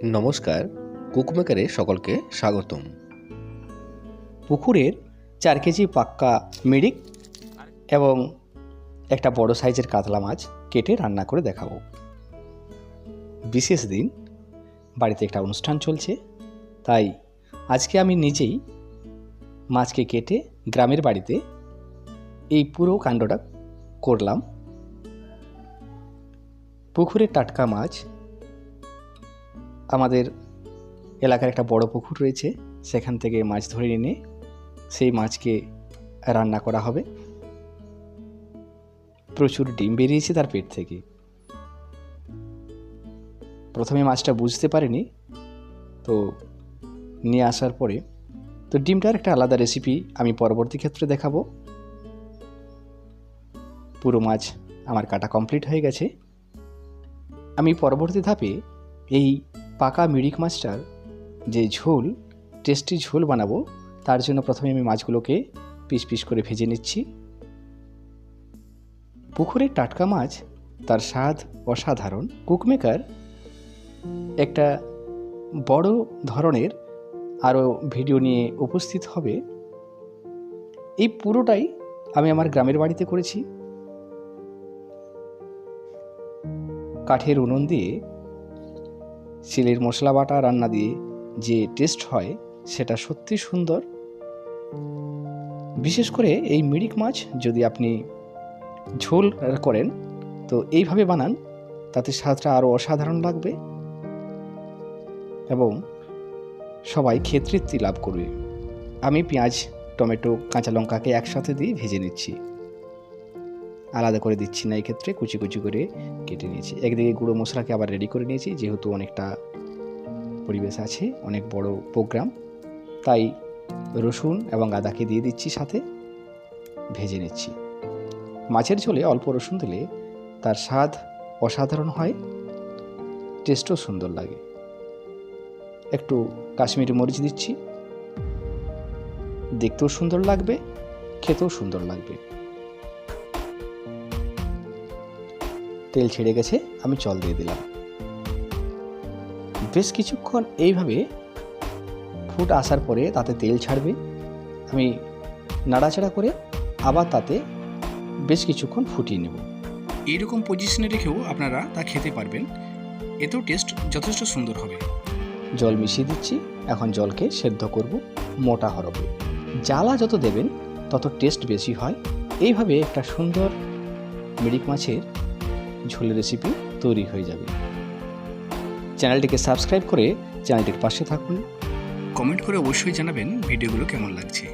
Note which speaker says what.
Speaker 1: নমস্কার, কুকমেকারে সকলকে স্বাগতম। পুকুরের 4 কেজি পাক্কা মিরিক এবং একটা বড় সাইজের কাতলা মাছ কেটে রান্না করে দেখাবো। বিশেষ দিন, বাড়িতে একটা অনুষ্ঠান চলছে, তাই আজকে আমি নিজেই মাছকে কেটে গ্রামের বাড়িতে এই পুরো কাণ্ডটা করলাম। পুকুরের টাটকা মাছ, আমাদের এলাকার একটা বড় পুকুর রয়েছে, সেখান থেকে মাছ ধরে এনে সেই মাছকে রান্না করা হবে। প্রচুর ডিম বেরিয়েছে তার পেট থেকে। প্রথমে মাছটা বুঝতে পারিনি, তো নিয়ে আসার পরে তো ডিমটার একটা আলাদা রেসিপি আমি পরবর্তী ক্ষেত্রে দেখাবো। পুরো মাছ আমার কাটা কমপ্লিট হয়ে গেছে। আমি পরবর্তী ধাপে এই পাকা মিরিক মাছটার যে ঝোল, টেস্টি ঝোল বানাবো, তার জন্য প্রথমে আমি মাছগুলোকে পিস পিস করে ভেজে নিচ্ছি। পুকুরের টাটকা মাছ, তার স্বাদ অসাধারণ। কুকমেকার একটা বড় ধরনের আরও ভিডিও নিয়ে উপস্থিত হবে। এই পুরোটাই আমি আমার গ্রামের বাড়িতে করেছি। কাঠের উনুন দিয়ে শিলের মশলা বাটা রান্না দিয়ে যে টেস্ট হয়, সেটা সত্যি সুন্দর। বিশেষ করে এই মিরিক মাছ যদি আপনি ঝোল করেন, তো এইভাবে বানান, তাতে স্বাদটা আরও অসাধারণ লাগবে এবং সবাই খেয়ে তৃপ্তি লাভ করবে। আমি পেঁয়াজ, টমেটো, কাঁচা লঙ্কাকে একসাথে দিয়ে ভেজে নিচ্ছি, আলাদা করে দিচ্ছি না। এই ক্ষেত্রে কুচি কুচি করে কেটে নিয়েছি। একদিকে গুঁড়ো মশলাকে আবার রেডি করে নিয়েছি, যেহেতু অনেকটা পরিবেশ আছে, অনেক বড় প্রোগ্রাম, তাই রসুন এবং আদাকে দিয়ে দিচ্ছি, সাথে ভেজে নিচ্ছি। মাছের ঝোলে অল্প রসুন দিলে তার স্বাদ অসাধারণ হয়, টেস্টও সুন্দর লাগে। একটু কাশ্মীরি মরিচ দিচ্ছি, দেখতেও সুন্দর লাগবে, খেতেও সুন্দর লাগবে। তেল ছেড়ে গেছে, আমি জল দিয়ে দিলাম। বেশ কিছুক্ষণ এইভাবে ফুট আসার পরে তাতে তেল ছাড়বে। আমি নাড়াচাড়া করে আবার তাতে বেশ কিছুক্ষণ ফুটিয়ে নেব। এইরকম পজিশনে রেখেও আপনারা তা খেতে পারবেন, এতেও টেস্ট যথেষ্ট সুন্দর হবে। জল মিশিয়ে দিচ্ছি, এখন জলকে সেদ্ধ করব মোটা হরবে। জ্বালা যত দেবেন তত টেস্ট বেশি হয়। এইভাবে একটা সুন্দর মিরিক মাছের ঝোলের রেসিপি তৈরি হয়ে যাবে। চ্যানেলটিকে সাবস্ক্রাইব করে চ্যানেলটির পাশে থাকুন। কমেন্ট করে অবশ্যই জানাবেন ভিডিওগুলো কেমন লাগছে।